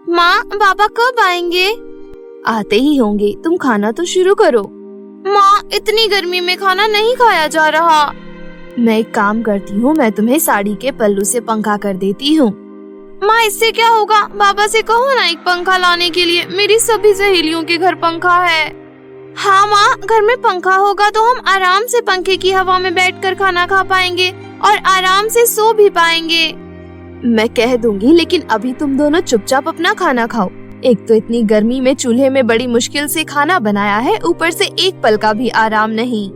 माँ, पापा कब आएंगे? आते ही होंगे, तुम खाना तो शुरू करो। माँ, इतनी गर्मी में खाना नहीं खाया जा रहा। मैं एक काम करती हूँ, मैं तुम्हें साड़ी के पल्लू से पंखा कर देती हूँ। माँ, इससे क्या होगा? बाबा से कहो ना एक पंखा लाने के लिए, मेरी सभी सहेलियों के घर पंखा है। हाँ माँ, घर में पंखा होगा तो हम आराम से पंखे की हवा में बैठकर खाना खा पाएंगे और आराम से सो भी पाएंगे। मैं कह दूंगी, लेकिन अभी तुम दोनों चुपचाप अपना खाना खाओ। एक तो इतनी गर्मी में चूल्हे में बड़ी मुश्किल से खाना बनाया है, ऊपर से एक पल का भी आराम नहीं।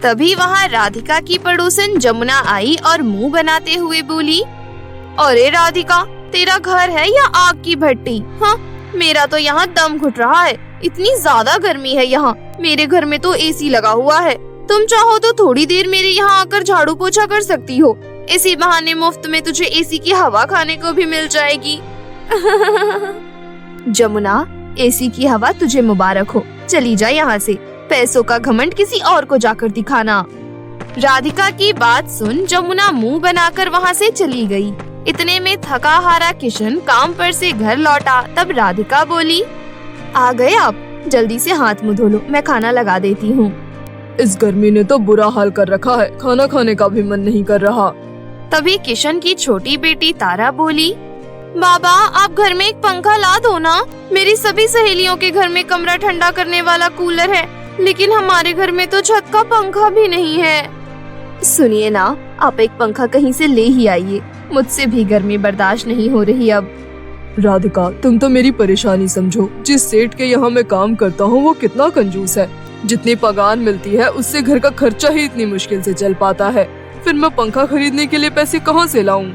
तभी वहाँ राधिका की पड़ोसन जमुना आई और मुंह बनाते हुए बोली, अरे राधिका, तेरा घर है या आग की भट्टी? हाँ, मेरा तो यहाँ दम घुट रहा है, इतनी ज्यादा गर्मी है यहाँ। मेरे घर में तो एसी लगा हुआ है, तुम चाहो तो थोड़ी देर मेरे यहाँ आकर झाड़ू पोछा कर सकती हो। इसी बहाने मुफ्त में तुझे एसी की हवा खाने को भी मिल जाएगी। जमुना, एसी की हवा तुझे मुबारक हो, चली जा यहाँ से। पैसों का घमंड किसी और को जाकर दिखाना। राधिका की बात सुन जमुना मुंह बनाकर वहाँ से चली गई। इतने में थका हारा किशन काम पर से घर लौटा। तब राधिका बोली, आ गए आप? जल्दी से हाथ मुंह धो लो, मैं खाना लगा देती हूँ। इस गर्मी ने तो बुरा हाल कर रखा है, खाना खाने का भी मन नहीं कर रहा। तभी किशन की छोटी बेटी तारा बोली, बाबा, आप घर में एक पंखा ला दो ना। मेरी सभी सहेलियों के घर में कमरा ठंडा करने वाला कूलर है, लेकिन हमारे घर में तो छत का पंखा भी नहीं है। सुनिए ना, आप एक पंखा कहीं से ले ही आइए, मुझसे भी गर्मी बर्दाश्त नहीं हो रही अब। राधिका, तुम तो मेरी परेशानी समझो। जिस सेठ के यहाँ मैं काम करता हूँ वो कितना कंजूस है। जितनी पगार मिलती है उससे घर का खर्चा ही इतनी मुश्किल से चल पाता है, फिर मैं पंखा खरीदने के लिए पैसे कहाँ से लाऊं?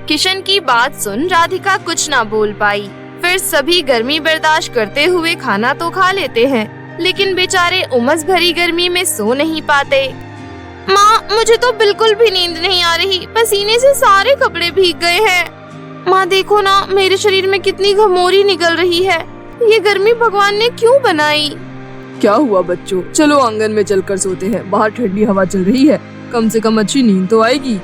किशन की बात सुन राधिका कुछ ना बोल पाई। फिर सभी गर्मी बर्दाश्त करते हुए खाना तो खा लेते हैं, लेकिन बेचारे उमस भरी गर्मी में सो नहीं पाते। माँ, मुझे तो बिल्कुल भी नींद नहीं आ रही, पसीने से सारे कपड़े भीग गए हैं। माँ देखो ना, मेरे शरीर में कितनी घमौरी निकल रही है। ये गर्मी भगवान ने क्यों बनाई? क्या हुआ बच्चों, चलो आंगन में चलकर सोते हैं, बाहर ठंडी हवा चल रही है, कम से कम अच्छी नींद तो आएगी।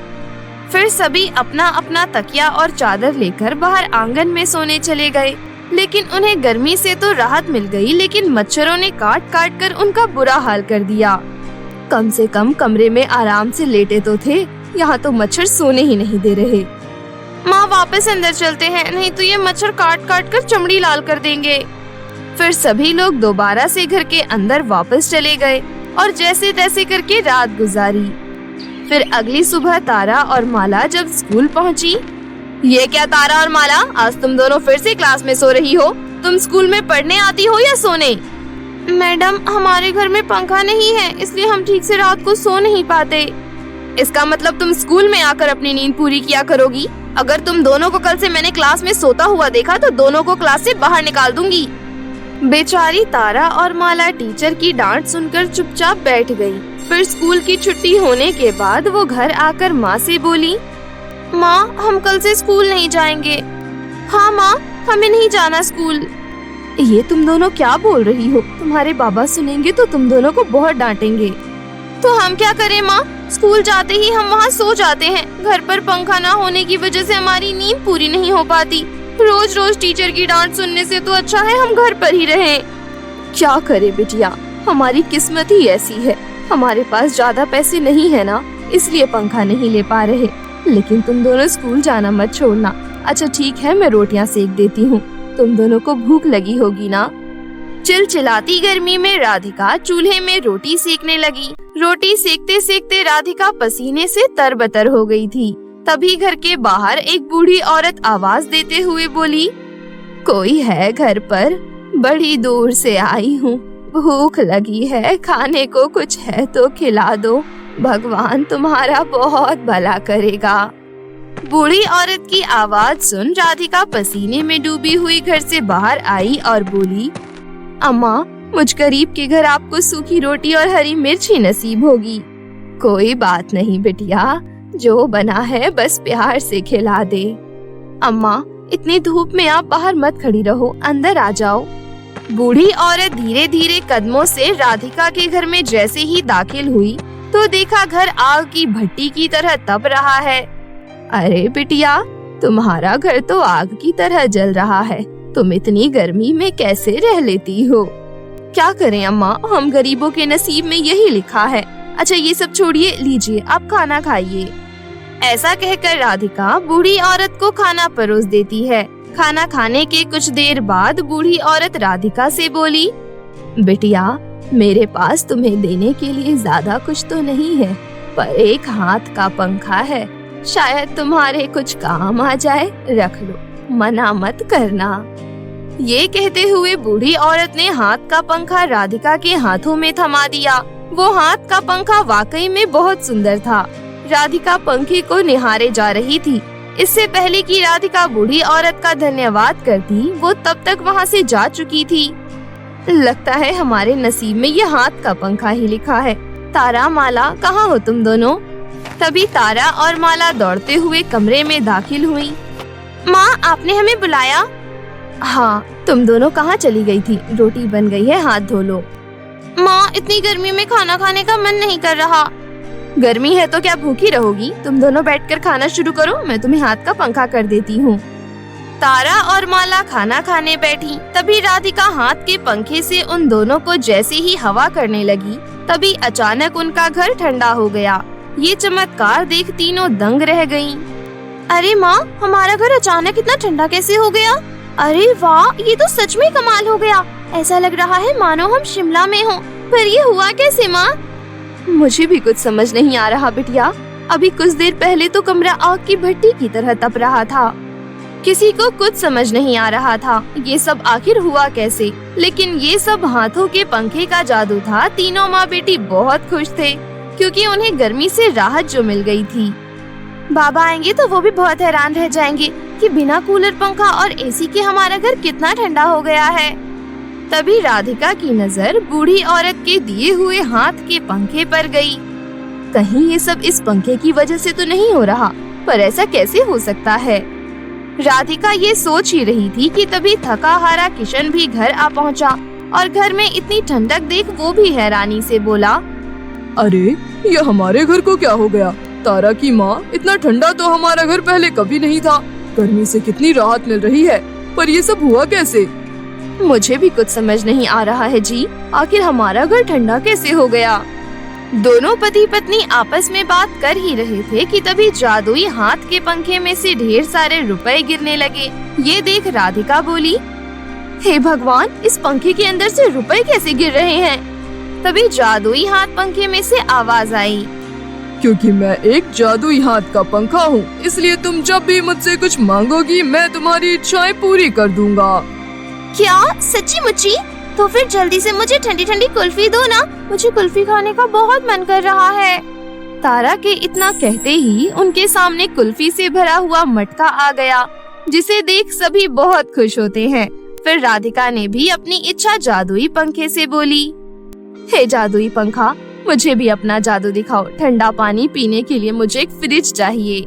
फिर सभी अपना अपना तकिया और चादर लेकर बाहर आंगन में सोने चले गए। लेकिन उन्हें गर्मी से तो राहत मिल गई, लेकिन मच्छरों ने काट काट कर उनका बुरा हाल कर दिया। कम से कम कमरे में आराम से लेटे तो थे, यहाँ तो मच्छर सोने ही नहीं दे रहे। माँ, वापस अंदर चलते हैं, नहीं तो ये मच्छर काट काट कर चमड़ी लाल कर देंगे। फिर सभी लोग दोबारा से घर के अंदर वापस चले गए और जैसे तैसे करके रात गुजारी। फिर अगली सुबह तारा और माला जब स्कूल पहुंची। ये क्या तारा और माला, आज तुम दोनों फिर से क्लास में सो रही हो? तुम स्कूल में पढ़ने आती हो या सोने? मैडम, हमारे घर में पंखा नहीं है, इसलिए हम ठीक से रात को सो नहीं पाते। इसका मतलब तुम स्कूल में आकर अपनी नींद पूरी किया करोगी। अगर तुम दोनों को कल से मैंने क्लास में सोता हुआ देखा तो दोनों को क्लास से बाहर निकाल दूंगी। बेचारी तारा और माला टीचर की डांट सुनकर चुपचाप बैठ गई। फिर स्कूल की छुट्टी होने के बाद वो घर आकर माँ से बोली, माँ, हम कल से स्कूल नहीं जाएंगे। हाँ माँ, हमें नहीं जाना स्कूल। ये तुम दोनों क्या बोल रही हो? तुम्हारे बाबा सुनेंगे तो तुम दोनों को बहुत डांटेंगे। तो हम क्या करें माँ, स्कूल जाते ही हम वहाँ सो जाते हैं। घर पर पंखा ना होने की वजह से हमारी नींद पूरी नहीं हो पाती। रोज रोज टीचर की डांट सुनने से तो अच्छा है हम घर पर ही रहें। क्या करे बिटिया, हमारी किस्मत ही ऐसी है। हमारे पास ज्यादा पैसे नहीं है ना, इसलिए पंखा नहीं ले पा रहे। लेकिन तुम दोनों स्कूल जाना मत छोड़ना। अच्छा ठीक है, मैं रोटियां सेक देती हूँ, तुम दोनों को भूख लगी होगी ना। चिलचिलाती गर्मी में राधिका चूल्हे में रोटी सेकने लगी। रोटी सेकते सेकते राधिका पसीने से तरबतर हो गई थी। तभी घर के बाहर एक बूढ़ी औरत आवाज देते हुए बोली, कोई है घर पर? बड़ी दूर से आई हूँ, भूख लगी है, खाने को कुछ है तो खिला दो। भगवान तुम्हारा बहुत भला करेगा। बूढ़ी औरत की आवाज सुन राधिका पसीने में डूबी हुई घर से बाहर आई और बोली, अम्मा, मुझ गरीब के घर आपको सूखी रोटी और हरी मिर्च ही नसीब होगी। कोई बात नहीं बिटिया, जो बना है बस प्यार से खिला दे। अम्मा, इतनी धूप में आप बाहर मत खड़ी रहो, अंदर आ जाओ। बूढ़ी औरत धीरे धीरे कदमों से राधिका के घर में जैसे ही दाखिल हुई तो देखा घर आग की भट्टी की तरह तप रहा है। अरे बिटिया, तुम्हारा घर तो आग की तरह जल रहा है, तुम इतनी गर्मी में कैसे रह लेती हो? क्या करें अम्मा, हम गरीबों के नसीब में यही लिखा है। अच्छा ये सब छोड़िए, लीजिए आप खाना खाइए। ऐसा कहकर राधिका बूढ़ी औरत को खाना परोस देती है। खाना खाने के कुछ देर बाद बूढ़ी औरत राधिका से बोली, बिटिया, मेरे पास तुम्हें देने के लिए ज्यादा कुछ तो नहीं है, पर एक हाथ का पंखा है, शायद तुम्हारे कुछ काम आ जाए, रख लो, मना मत करना। ये कहते हुए बूढ़ी औरत ने हाथ का पंखा राधिका के हाथों में थमा दिया। वो हाथ का पंखा वाकई में बहुत सुंदर था। राधिका पंखे को निहारे जा रही थी। इससे पहले कि राधिका बूढ़ी औरत का धन्यवाद करती, वो तब तक वहाँ से जा चुकी थी। लगता है हमारे नसीब में ये हाथ का पंखा ही लिखा है। तारा, माला, कहाँ हो तुम दोनों? तभी तारा और माला दौड़ते हुए कमरे में दाखिल हुई। माँ, आपने हमें बुलाया? हाँ, तुम दोनों कहाँ चली गई थी? रोटी बन गई है, हाथ धो लो। माँ, इतनी गर्मी में खाना खाने का मन नहीं कर रहा। गर्मी है तो क्या भूखी रहोगी? तुम दोनों बैठकर खाना शुरू करो, मैं तुम्हें हाथ का पंखा कर देती हूँ। तारा और माला खाना खाने बैठी। तभी राधिका हाथ के पंखे से उन दोनों को जैसे ही हवा करने लगी, तभी अचानक उनका घर ठंडा हो गया। ये चमत्कार देख तीनों दंग रह गईं। अरे माँ, हमारा घर अचानक इतना ठंडा कैसे हो गया? अरे वाह, ये तो सच में कमाल हो गया। ऐसा लग रहा है मानो हम शिमला में हों। पर ये हुआ कैसे माँ? मुझे भी कुछ समझ नहीं आ रहा बिटिया। अभी कुछ देर पहले तो कमरा आग की भट्टी की तरह तप रहा था। किसी को कुछ समझ नहीं आ रहा था ये सब आखिर हुआ कैसे। लेकिन ये सब हाथों के पंखे का जादू था। तीनों माँ बेटी बहुत खुश थे क्योंकि उन्हें गर्मी से राहत जो मिल गई थी। बाबा आएंगे तो वो भी बहुत हैरान रह जाएंगे कि बिना कूलर, पंखा और एसी के हमारा घर कितना ठंडा हो गया है। तभी राधिका की नजर बूढ़ी औरत के दिए हुए हाथ के पंखे पर गई। कहीं ये सब इस पंखे की वजह से तो नहीं हो रहा, पर ऐसा कैसे हो सकता है? राधिका ये सोच ही रही थी कि तभी थका हारा किशन भी घर आ पहुंचा और घर में इतनी ठंडक देख वो भी हैरानी से बोला, अरे ये हमारे घर को क्या हो गया? तारा की माँ, इतना ठंडा तो हमारा घर पहले कभी नहीं था। गर्मी से कितनी राहत मिल रही है, पर ये सब हुआ कैसे? मुझे भी कुछ समझ नहीं आ रहा है जी, आखिर हमारा घर ठंडा कैसे हो गया? दोनों पति पत्नी आपस में बात कर ही रहे थे कि तभी जादुई हाथ के पंखे में से ढेर सारे रुपए गिरने लगे। ये देख राधिका बोली, हे भगवान, इस पंखे के अंदर से रुपए कैसे गिर रहे हैं? तभी जादुई हाथ पंखे में से आवाज आई, क्योंकि मैं एक जादुई हाथ का पंखा हूँ, इसलिए तुम जब भी मुझसे कुछ मांगोगी मैं तुम्हारी इच्छाएं पूरी कर दूंगा। क्या सच्ची मुच्ची? तो फिर जल्दी से मुझे ठंडी ठंडी कुल्फी दो ना, मुझे कुल्फी खाने का बहुत मन कर रहा है। तारा के इतना कहते ही उनके सामने कुल्फी से भरा हुआ मटका आ गया, जिसे देख सभी बहुत खुश होते हैं। फिर राधिका ने भी अपनी इच्छा जादुई पंखे से बोली, हे जादुई पंखा, मुझे भी अपना जादू दिखाओ। ठंडा पानी पीने के लिए मुझे एक फ्रिज चाहिए।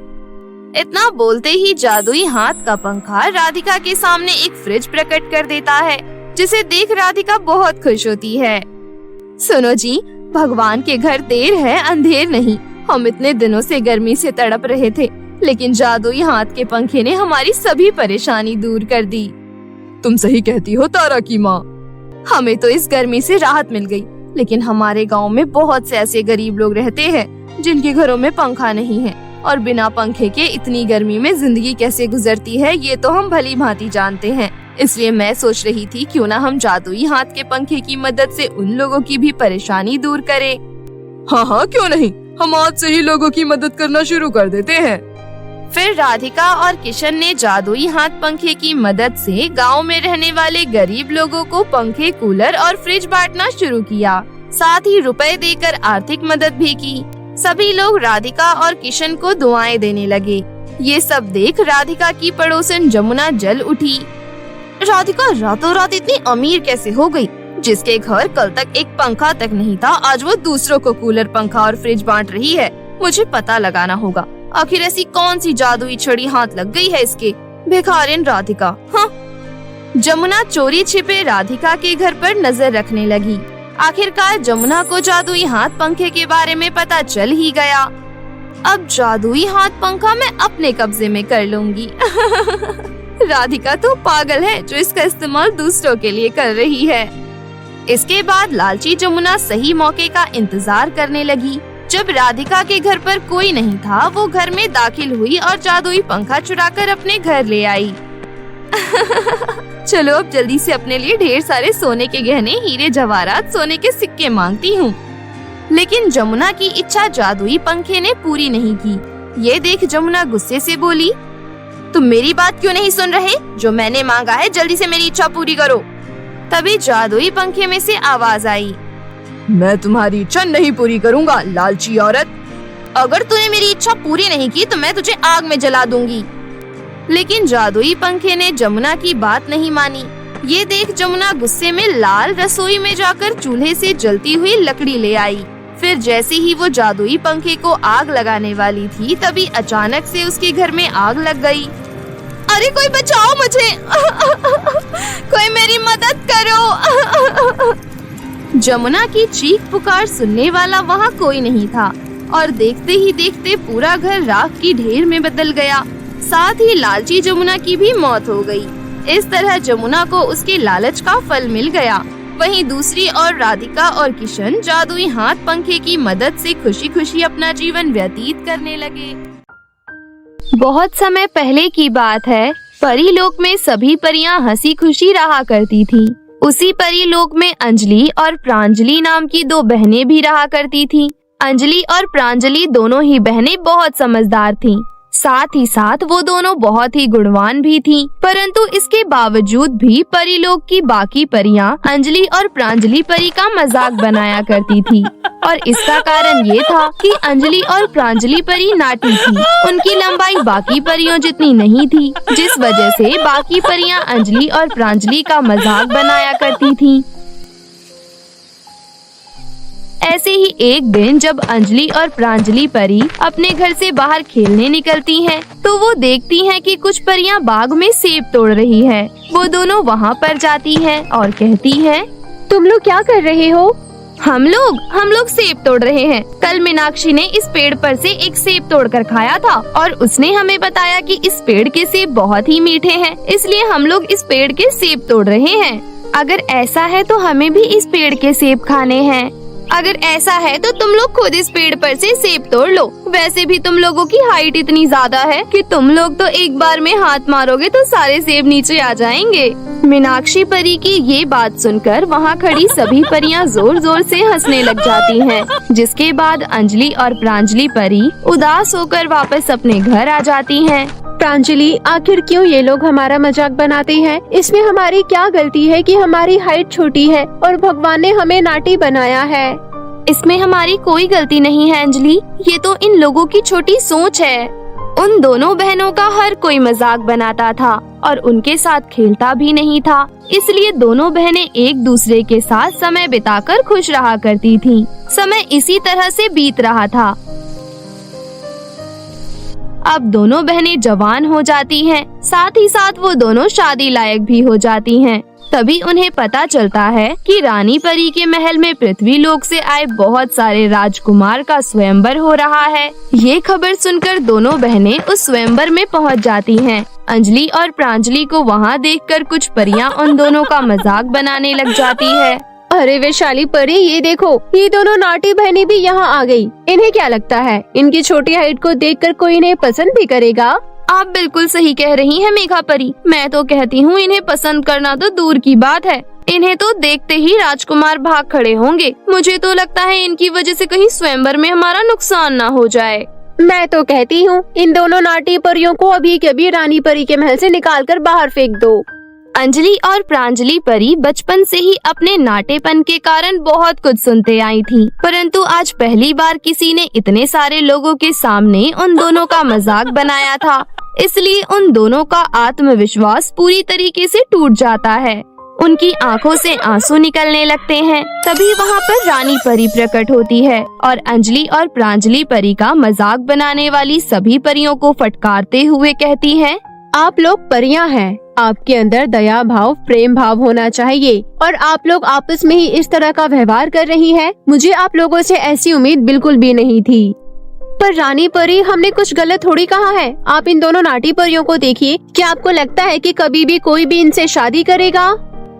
इतना बोलते ही जादुई हाथ का पंखा राधिका के सामने एक फ्रिज प्रकट कर देता है, जिसे देख राधिका बहुत खुश होती है। सुनो जी, भगवान के घर देर है अंधेर नहीं। हम इतने दिनों से गर्मी से तड़प रहे थे, लेकिन जादुई हाथ के पंखे ने हमारी सभी परेशानी दूर कर दी। तुम सही कहती हो तारा की माँ। हमें तो इस गर्मी से राहत मिल गई, लेकिन हमारे गांव में बहुत से ऐसे गरीब लोग रहते हैं जिनके घरों में पंखा नहीं है, और बिना पंखे के इतनी गर्मी में जिंदगी कैसे गुजरती है ये तो हम भली भांति जानते हैं। इसलिए मैं सोच रही थी क्यों ना हम जादुई हाथ के पंखे की मदद से उन लोगों की भी परेशानी दूर करें। हाँ हाँ, क्यों नहीं, हम आज से ही लोगों की मदद करना शुरू कर देते हैं। फिर राधिका और किशन ने जादुई हाथ पंखे की मदद से गांव में रहने वाले गरीब लोगों को पंखे, कूलर और फ्रिज बांटना शुरू किया। साथ ही रुपए देकर आर्थिक मदद भी की। सभी लोग राधिका और किशन को दुआएं देने लगे। ये सब देख राधिका की पड़ोसन जमुना जल उठी। राधिका रातों रात इतनी अमीर कैसे हो गई? जिसके घर कल तक एक पंखा तक नहीं था, आज वो दूसरों को कूलर, पंखा और फ्रिज बांट रही है। मुझे पता लगाना होगा, आखिर ऐसी कौन सी जादुई छड़ी हाथ लग गई है इसके। भिखारिन राधिका। हाँ। जमुना चोरी छिपे राधिका के घर पर नजर रखने लगी। आखिरकार जमुना को जादुई हाथ पंखे के बारे में पता चल ही गया। अब जादुई हाथ पंखा मैं अपने कब्जे में कर लूंगी। राधिका तो पागल है जो इसका इस्तेमाल दूसरों के लिए कर रही है। इसके बाद लालची जमुना सही मौके का इंतजार करने लगी। जब राधिका के घर पर कोई नहीं था, वो घर में दाखिल हुई और जादुई पंखा चुराकर अपने घर ले आई। चलो अब जल्दी से अपने लिए ढेर सारे सोने के गहने, हीरे जवाहरात, सोने के सिक्के मांगती हूँ। लेकिन जमुना की इच्छा जादुई पंखे ने पूरी नहीं की। ये देख जमुना गुस्से से बोली, तुम मेरी बात क्यों नहीं सुन रहे? जो मैंने मांगा है जल्दी से मेरी इच्छा पूरी करो। तभी जादुई पंखे में से आवाज आई, मैं तुम्हारी इच्छा नहीं पूरी करूँगा, लालची औरत। अगर तूने मेरी इच्छा पूरी नहीं की तो मैं तुझे आग में जला दूंगी। लेकिन जादुई पंखे ने जमुना की बात नहीं मानी। ये देख जमुना गुस्से में लाल रसोई में जाकर चूल्हे से जलती हुई लकड़ी ले आई। फिर जैसे ही वो जादुई पंखे को आग लगाने वाली थी, तभी अचानक से उसके घर में आग लग गई। अरे कोई बचाओ मुझे, कोई मेरी मदद करो। जमुना की चीख पुकार सुनने वाला वहाँ कोई नहीं था और देखते ही देखते पूरा घर राख की ढेर में बदल गया। साथ ही लालची जमुना की भी मौत हो गई। इस तरह जमुना को उसके लालच का फल मिल गया। वहीं दूसरी ओर राधिका और किशन जादुई हाथ पंखे की मदद से खुशी खुशी अपना जीवन व्यतीत करने लगे। बहुत समय पहले की बात है। परीलोक में सभी परियां हंसी खुशी रहा करती थी। उसी परीलोक में अंजलि और प्रांजलि नाम की दो बहनें भी रहा करती थीं। अंजलि और प्रांजलि दोनों ही बहनें बहुत समझदार थीं। साथ ही साथ वो दोनों बहुत ही गुणवान भी थीं। परंतु इसके बावजूद भी परीलोक की बाकी परियां अंजलि और प्रांजलि परी का मजाक बनाया करती थी। और इसका कारण ये था कि अंजलि और प्रांजलि परी नाटी थी। उनकी लंबाई बाकी परियों जितनी नहीं थी, जिस वजह से बाकी परियां अंजलि और प्रांजलि का मजाक बनाया करती थीं। ऐसे ही एक दिन जब अंजलि और प्रांजलि परी अपने घर से बाहर खेलने निकलती हैं, तो वो देखती हैं कि कुछ परियां बाग में सेब तोड़ रही हैं। वो दोनों वहाँ पर जाती हैं और कहती हैं, तुम लोग क्या कर रहे हो? हम लोग सेब तोड़ रहे हैं। कल मीनाक्षी ने इस पेड़ पर से एक सेब तोड़कर खाया था और उसने हमें बताया कि इस पेड़ के सेब बहुत ही मीठे हैं, इसलिए हम लोग इस पेड़ के सेब तोड़ रहे हैं। अगर ऐसा है तो हमें भी इस पेड़ के सेब खाने हैं। अगर ऐसा है तो तुम लोग खुद इस पेड़ पर से सेब तोड़ लो। वैसे भी तुम लोगों की हाइट इतनी ज्यादा है कि तुम लोग तो एक बार में हाथ मारोगे तो सारे सेब नीचे आ जाएंगे। मीनाक्षी परी की ये बात सुनकर वहाँ खड़ी सभी परियां जोर जोर से हंसने लग जाती हैं। जिसके बाद अंजलि और प्रांजलि परी उदास होकर वापस अपने घर आ जाती हैं। प्रांजलि, आखिर क्यों ये लोग हमारा मजाक बनाते हैं? इसमें हमारी क्या गलती है कि हमारी हाइट छोटी है और भगवान ने हमें नाटी बनाया है? इसमें हमारी कोई गलती नहीं है अंजलि, ये तो इन लोगों की छोटी सोच है। उन दोनों बहनों का हर कोई मजाक बनाता था और उनके साथ खेलता भी नहीं था, इसलिए दोनों बहनें एक दूसरे के साथ समय बिताकर खुश रहा करती थीं। समय इसी तरह से बीत रहा था। अब दोनों बहनें जवान हो जाती हैं, साथ ही साथ वो दोनों शादी लायक भी हो जाती हैं। तभी उन्हें पता चलता है कि रानी परी के महल में पृथ्वी लोक से आए बहुत सारे राजकुमार का स्वयंवर हो रहा है। ये खबर सुनकर दोनों बहनें उस स्वयंवर में पहुंच जाती हैं। अंजलि और प्रांजलि को वहां देखकर कुछ परियां उन दोनों का मजाक बनाने लग जाती है। अरे वैशाली परी, ये देखो, ये दोनों नाटी बहनें भी यहाँ आ गई। इन्हें क्या लगता है इनकी छोटी हाइट को देखकर कोई इन्हें पसंद भी करेगा? आप बिल्कुल सही कह रही हैं मेघा परी। मैं तो कहती हूँ इन्हें पसंद करना तो दूर की बात है, इन्हें तो देखते ही राजकुमार भाग खड़े होंगे। मुझे तो लगता है इनकी वजह से कहीं स्वयंवर में हमारा नुकसान ना हो जाए। मैं तो कहती हूँ इन दोनों नाटी परियों को अभी के अभी रानी परी के महल से निकालकर बाहर फेंक दो। अंजलि और प्रांजलि परी बचपन से ही अपने नाटेपन के कारण बहुत कुछ सुनते आई थीं, परंतु आज पहली बार किसी ने इतने सारे लोगों के सामने उन दोनों का मजाक बनाया था, इसलिए उन दोनों का आत्मविश्वास पूरी तरीके से टूट जाता है। उनकी आंखों से आंसू निकलने लगते हैं। तभी वहाँ पर रानी परी प्रकट होती है और अंजलि और प्रांजलि परी का मजाक बनाने वाली सभी परियों को फटकारते हुए कहती है, आप लोग परियां हैं, आपके अंदर दया भाव, प्रेम भाव होना चाहिए और आप लोग आपस में ही इस तरह का व्यवहार कर रही हैं। मुझे आप लोगों से ऐसी उम्मीद बिल्कुल भी नहीं थी। पर रानी परी, हमने कुछ गलत थोड़ी कहा है। आप इन दोनों नाटी परियों को देखिए। क्या आपको लगता है कि कभी भी कोई भी इनसे शादी करेगा?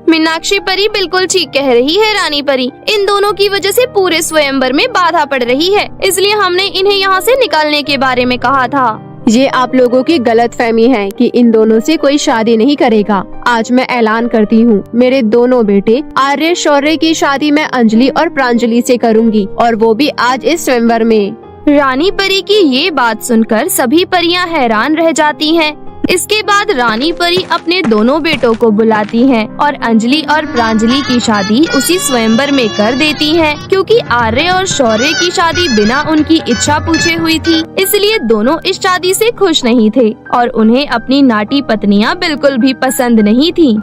मीनाक्षी परी बिल्कुल ठीक कह रही है रानी परी। इन दोनों की वजह से पूरे स्वयंवर में बाधा पड़ रही है, इसलिए हमने इन्हें यहाँ से निकालने के बारे में कहा था। ये आप लोगों की गलतफहमी है कि इन दोनों से कोई शादी नहीं करेगा। आज मैं ऐलान करती हूँ, मेरे दोनों बेटे आर्य शौर्य की शादी मैं अंजलि और प्रांजलि से करूँगी, और वो भी आज इस स्वयंवर में। रानी परी की ये बात सुनकर सभी परियां हैरान रह जाती हैं। इसके बाद रानी परी अपने दोनों बेटों को बुलाती हैं और अंजलि और प्रांजलि की शादी उसी स्वयंवर में कर देती हैं, क्योंकि आर्य और शौर्य की शादी बिना उनकी इच्छा पूछे हुई थी, इसलिए दोनों इस शादी से खुश नहीं थे और उन्हें अपनी नाटी पत्नियां बिल्कुल भी पसंद नहीं थी।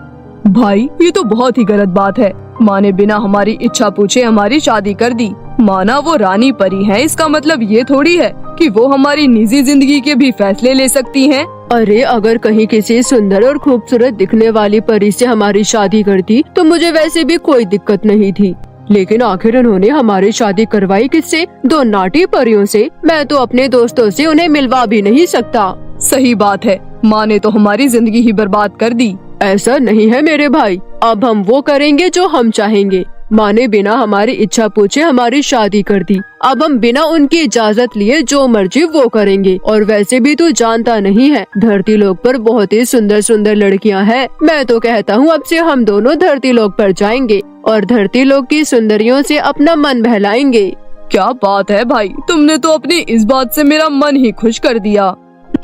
भाई, ये तो बहुत ही गलत बात है। माँ ने बिना हमारी इच्छा पूछे हमारी शादी कर दी। माना वो रानी परी है, इसका मतलब ये थोड़ी है कि वो हमारी निजी जिंदगी के भी फैसले ले सकती हैं। अरे अगर कहीं किसी सुंदर और खूबसूरत दिखने वाली परी से हमारी शादी करती तो मुझे वैसे भी कोई दिक्कत नहीं थी, लेकिन आखिर उन्होंने हमारी शादी करवाई किससे? दो नाटी परियों से। मैं तो अपने दोस्तों से उन्हें मिलवा भी नहीं सकता। सही बात है, माँ ने तो हमारी जिंदगी ही बर्बाद कर दी। ऐसा नहीं है मेरे भाई, अब हम वो करेंगे जो हम चाहेंगे। माँ ने बिना हमारी इच्छा पूछे हमारी शादी कर दी, अब हम बिना उनकी इजाजत लिए जो मर्जी वो करेंगे। और वैसे भी तू जानता नहीं है, धरती लोक पर बहुत ही सुंदर सुंदर लड़कियाँ हैं। मैं तो कहता हूँ अब से हम दोनों धरती लोक पर जाएंगे और धरती लोक की सुंदरियों से अपना मन बहलाएंगे। क्या बात है भाई, तुमने तो अपनी इस बात से मेरा मन ही खुश कर दिया।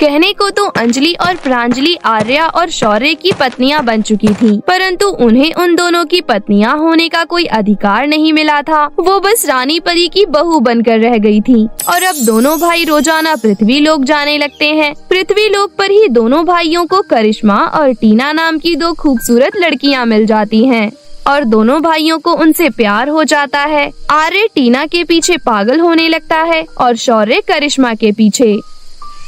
कहने को तो अंजलि और प्रांजलि आर्या और शौर्य की पत्नियां बन चुकी थीं, परंतु उन्हें उन दोनों की पत्नियां होने का कोई अधिकार नहीं मिला था। वो बस रानी परी की बहू बनकर रह गई थी। और अब दोनों भाई रोजाना पृथ्वी लोक जाने लगते हैं। पृथ्वी लोक पर ही दोनों भाइयों को करिश्मा और टीना नाम की दो खूबसूरत लड़कियां मिल जाती हैं और दोनों भाइयों को उनसे प्यार हो जाता है। आर्य टीना के पीछे पागल होने लगता है और शौर्य करिश्मा के पीछे।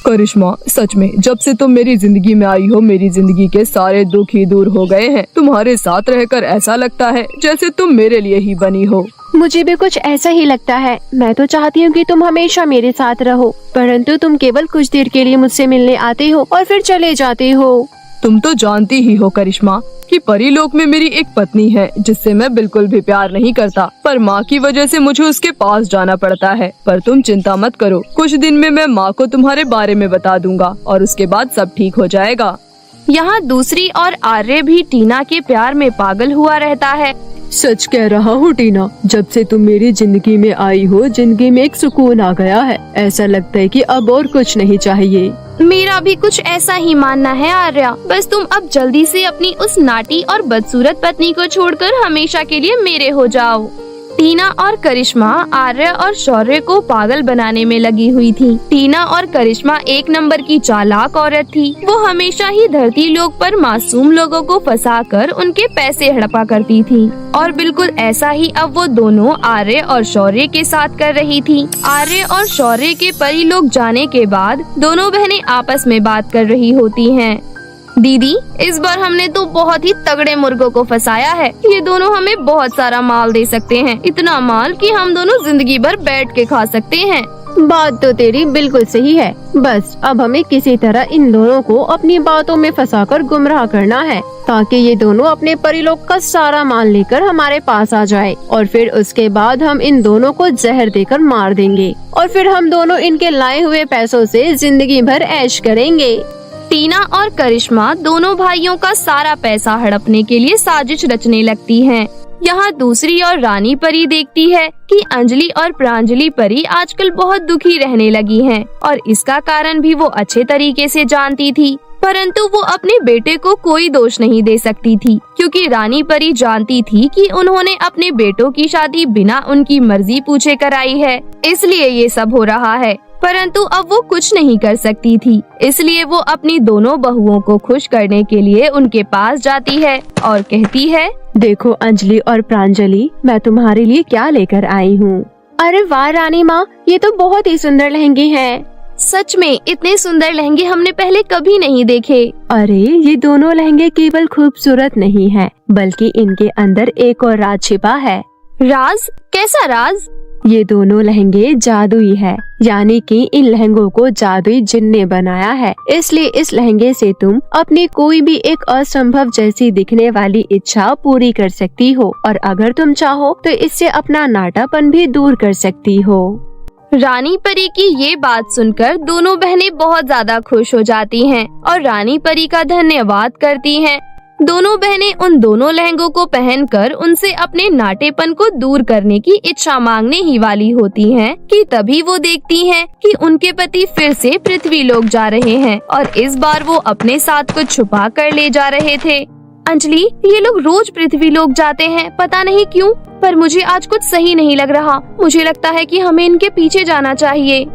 करिश्मा, सच में जब से तुम मेरी जिंदगी में आई हो, मेरी जिंदगी के सारे दुख ही दूर हो गए हैं। तुम्हारे साथ रहकर ऐसा लगता है जैसे तुम मेरे लिए ही बनी हो। मुझे भी कुछ ऐसा ही लगता है। मैं तो चाहती हूँ कि तुम हमेशा मेरे साथ रहो, परंतु तुम केवल कुछ देर के लिए मुझसे मिलने आते हो और फिर चले जाते हो। तुम तो जानती ही हो करिश्मा कि परीलोक में मेरी एक पत्नी है जिससे मैं बिल्कुल भी प्यार नहीं करता, पर माँ की वजह से मुझे उसके पास जाना पड़ता है। पर तुम चिंता मत करो, कुछ दिन में मैं माँ को तुम्हारे बारे में बता दूंगा और उसके बाद सब ठीक हो जाएगा। यहाँ दूसरी और आर्य भी टीना के प्यार में पागल हुआ रहता है। सच कह रहा हूँ टीना, जब से तुम मेरी जिंदगी में आई हो, जिंदगी में एक सुकून आ गया है। ऐसा लगता है कि अब और कुछ नहीं चाहिए। मेरा भी कुछ ऐसा ही मानना है आर्या। बस तुम अब जल्दी से अपनी उस नाटी और बदसूरत पत्नी को छोड़कर हमेशा के लिए मेरे हो जाओ। टीना और करिश्मा आर्य और शौर्य को पागल बनाने में लगी हुई थी। टीना और करिश्मा एक नंबर की चालाक औरत थी। वो हमेशा ही धरती लोक पर मासूम लोगों को फंसाकर उनके पैसे हड़पा करती थी और बिल्कुल ऐसा ही अब वो दोनों आर्य और शौर्य के साथ कर रही थी। आर्य और शौर्य के परीलोक जाने के बाद दोनों बहनें आपस में बात कर रही होती हैं। दीदी, इस बार हमने तो बहुत ही तगड़े मुर्गों को फंसाया है। ये दोनों हमें बहुत सारा माल दे सकते हैं, इतना माल कि हम दोनों जिंदगी भर बैठ के खा सकते हैं। बात तो तेरी बिल्कुल सही है। बस अब हमें किसी तरह इन दोनों को अपनी बातों में फंसाकर गुमराह करना है, ताकि ये दोनों अपने परिलोक का सारा माल लेकर हमारे पास आ जाए और फिर उसके बाद हम इन दोनों को जहर देकर मार देंगे और फिर हम दोनों इनके लाए हुए पैसों से जिंदगी भर ऐश करेंगे। टीना और करिश्मा दोनों भाइयों का सारा पैसा हड़पने के लिए साजिश रचने लगती हैं। यहाँ दूसरी और रानी परी देखती है कि अंजलि और प्रांजलि परी आजकल बहुत दुखी रहने लगी हैं और इसका कारण भी वो अच्छे तरीके से जानती थी, परंतु वो अपने बेटे को कोई दोष नहीं दे सकती थी, क्योंकि रानी परी जानती थी कि उन्होंने अपने बेटों की शादी बिना उनकी मर्जी पूछे कराई है, इसलिए ये सब हो रहा है। परंतु अब वो कुछ नहीं कर सकती थी, इसलिए वो अपनी दोनों बहुओं को खुश करने के लिए उनके पास जाती है और कहती है, देखो अंजलि और प्रांजलि, मैं तुम्हारे लिए क्या लेकर आई हूँ। अरे वाह रानी माँ, ये तो बहुत ही सुंदर लहंगे हैं। सच में इतने सुंदर लहंगे हमने पहले कभी नहीं देखे। अरे ये दोनों लहंगे केवल खूबसूरत नहीं है, बल्कि इनके अंदर एक और राज छिपा है। राज? कैसा राज? ये दोनों लहंगे जादुई है, यानी कि इन लहंगों को जादुई जिन ने बनाया है। इसलिए इस लहंगे से तुम अपनी कोई भी एक असंभव जैसी दिखने वाली इच्छा पूरी कर सकती हो, और अगर तुम चाहो तो इससे अपना नाटापन भी दूर कर सकती हो। रानी परी की ये बात सुनकर दोनों बहनें बहुत ज्यादा खुश हो जाती हैं और रानी परी का धन्यवाद करती हैं। दोनों बहनें उन दोनों लहंगों को पहनकर उनसे अपने नाटेपन को दूर करने की इच्छा मांगने ही वाली होती हैं कि तभी वो देखती हैं कि उनके पति फिर से पृथ्वी लोक जा रहे हैं और इस बार वो अपने साथ कुछ छुपा कर ले जा रहे थे। अंजलि, ये लोग रोज पृथ्वी लोक जाते हैं, पता नहीं क्यों, पर मुझे आज कुछ सही नहीं लग रहा। मुझे लगता है कि हमें इनके पीछे जाना चाहिए।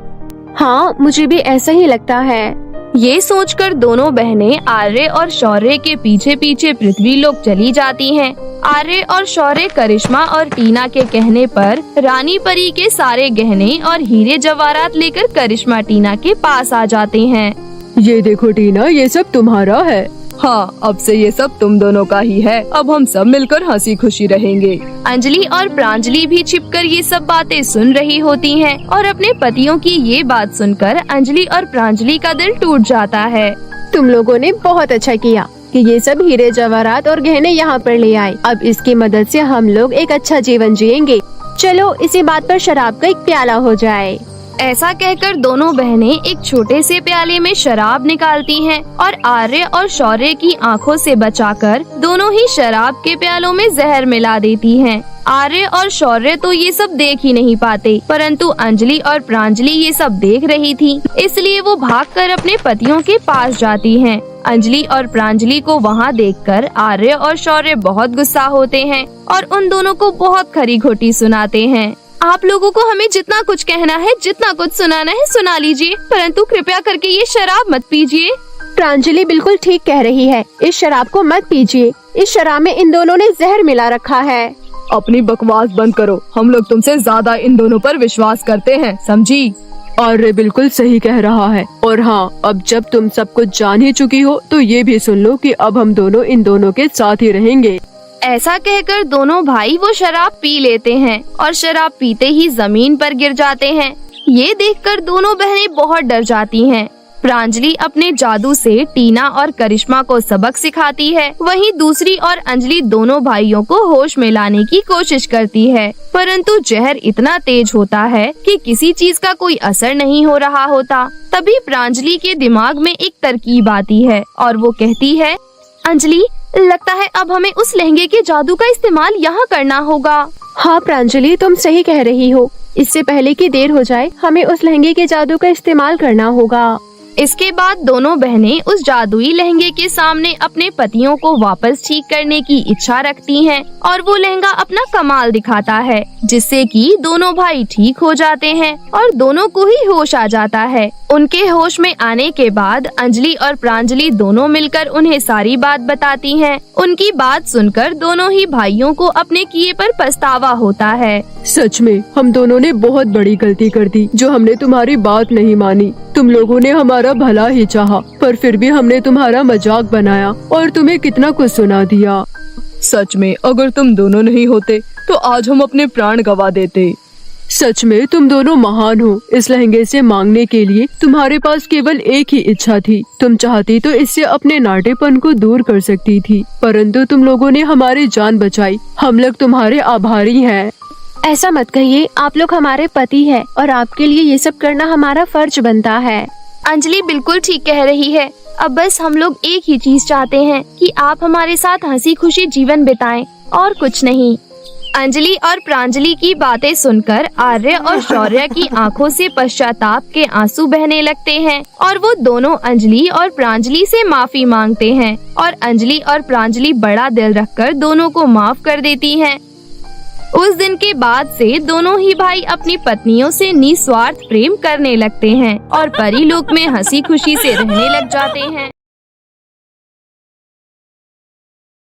हाँ, मुझे भी ऐसा ही लगता है। ये सोचकर दोनों बहनें आर्य और शौर्य के पीछे पीछे पृथ्वी लोक चली जाती हैं। आर्य और शौर्य करिश्मा और टीना के कहने पर रानी परी के सारे गहने और हीरे जवाहरात लेकर करिश्मा टीना के पास आ जाते हैं। ये देखो टीना, ये सब तुम्हारा है। हाँ, अब से ये सब तुम दोनों का ही है। अब हम सब मिलकर हंसी खुशी रहेंगे। अंजलि और प्रांजलि भी छिपकर ये सब बातें सुन रही होती हैं और अपने पतियों की ये बात सुनकर अंजलि और प्रांजलि का दिल टूट जाता है। तुम लोगों ने बहुत अच्छा किया कि ये सब हीरे जवाहरात और गहने यहाँ पर ले आए। अब इसकी मदद से हम लोग एक अच्छा जीवन जिएंगे। चलो इसी बात पर शराब का एक प्याला हो जाए। ऐसा कहकर दोनों बहनें एक छोटे से प्याले में शराब निकालती हैं और आर्य और शौर्य की आंखों से बचाकर दोनों ही शराब के प्यालों में जहर मिला देती हैं। आर्य और शौर्य तो ये सब देख ही नहीं पाते, परंतु अंजलि और प्रांजलि ये सब देख रही थी, इसलिए वो भागकर अपने पतियों के पास जाती हैं। अंजलि और प्रांजलि को वहाँ देखकर आर्य और शौर्य बहुत गुस्सा होते हैं और उन दोनों को बहुत खरी खोटी सुनाते हैं। आप लोगों को हमें जितना कुछ कहना है, जितना कुछ सुनाना है सुना लीजिए, परंतु कृपया करके ये शराब मत पीजिए। प्रांजलि बिल्कुल ठीक कह रही है, इस शराब को मत पीजिए। इस शराब में इन दोनों ने जहर मिला रखा है। अपनी बकवास बंद करो, हम लोग तुमसे ज्यादा इन दोनों पर विश्वास करते हैं, समझी? और बिल्कुल सही कह रहा है। और हाँ, अब जब तुम सब कुछ जान ही चुकी हो तो ये भी सुन लो कि अब हम दोनों इन दोनों के साथ ही रहेंगे। ऐसा कहकर दोनों भाई वो शराब पी लेते हैं और शराब पीते ही जमीन पर गिर जाते हैं। ये देखकर दोनों बहनें बहुत डर जाती हैं। प्रांजलि अपने जादू से टीना और करिश्मा को सबक सिखाती है, वहीं दूसरी ओर अंजलि दोनों भाइयों को होश में लाने की कोशिश करती है, परंतु जहर इतना तेज होता है कि किसी चीज का कोई असर नहीं हो रहा होता। तभी प्रांजलि के दिमाग में एक तरकीब आती है और वो कहती है, अंजलि, लगता है अब हमें उस लहंगे के जादू का इस्तेमाल यहाँ करना होगा। हाँ प्रांजलि, तुम सही कह रही हो। इससे पहले कि देर हो जाए हमें उस लहंगे के जादू का इस्तेमाल करना होगा। इसके बाद दोनों बहनें उस जादुई लहंगे के सामने अपने पतियों को वापस ठीक करने की इच्छा रखती हैं और वो लहंगा अपना कमाल दिखाता है, जिससे कि दोनों भाई ठीक हो जाते हैं और दोनों को ही होश आ जाता है। उनके होश में आने के बाद अंजलि और प्रांजलि दोनों मिलकर उन्हें सारी बात बताती हैं। उनकी बात सुनकर दोनों ही भाइयों को अपने किए पर पछतावा होता है। सच में हम दोनों ने बहुत बड़ी गलती कर दी जो हमने तुम्हारी बात नहीं मानी। तुम लोगों ने हमारा भला ही चाहा, पर फिर भी हमने तुम्हारा मजाक बनाया और तुम्हें कितना कुछ सुना दिया। सच में अगर तुम दोनों नहीं होते तो आज हम अपने प्राण गंवा देते। सच में तुम दोनों महान हो। इस लहंगे से मांगने के लिए तुम्हारे पास केवल एक ही इच्छा थी। तुम चाहती तो इससे अपने नाटेपन को दूर कर सकती थी, परंतु तुम लोगों ने हमारी जान बचाई। हम लोग तुम्हारे आभारी हैं। ऐसा मत कहिए, आप लोग हमारे पति हैं और आपके लिए ये सब करना हमारा फर्ज बनता है। अंजलि बिल्कुल ठीक कह रही है। अब बस हम लोग एक ही चीज चाहते हैं कि आप हमारे साथ हंसी खुशी जीवन बिताएं और कुछ नहीं। अंजलि और प्रांजलि की बातें सुनकर आर्य और शौर्य की आंखों से पश्चाताप के आंसू बहने लगते हैं और वो दोनों अंजलि और प्रांजलि से माफी मांगते हैं और अंजलि और प्रांजलि बड़ा दिल रखकर दोनों को माफ कर देती हैं। उस दिन के बाद से दोनों ही भाई अपनी पत्नियों से निस्वार्थ प्रेम करने लगते हैं और परीलोक में हंसी खुशी से रहने लग जाते हैं।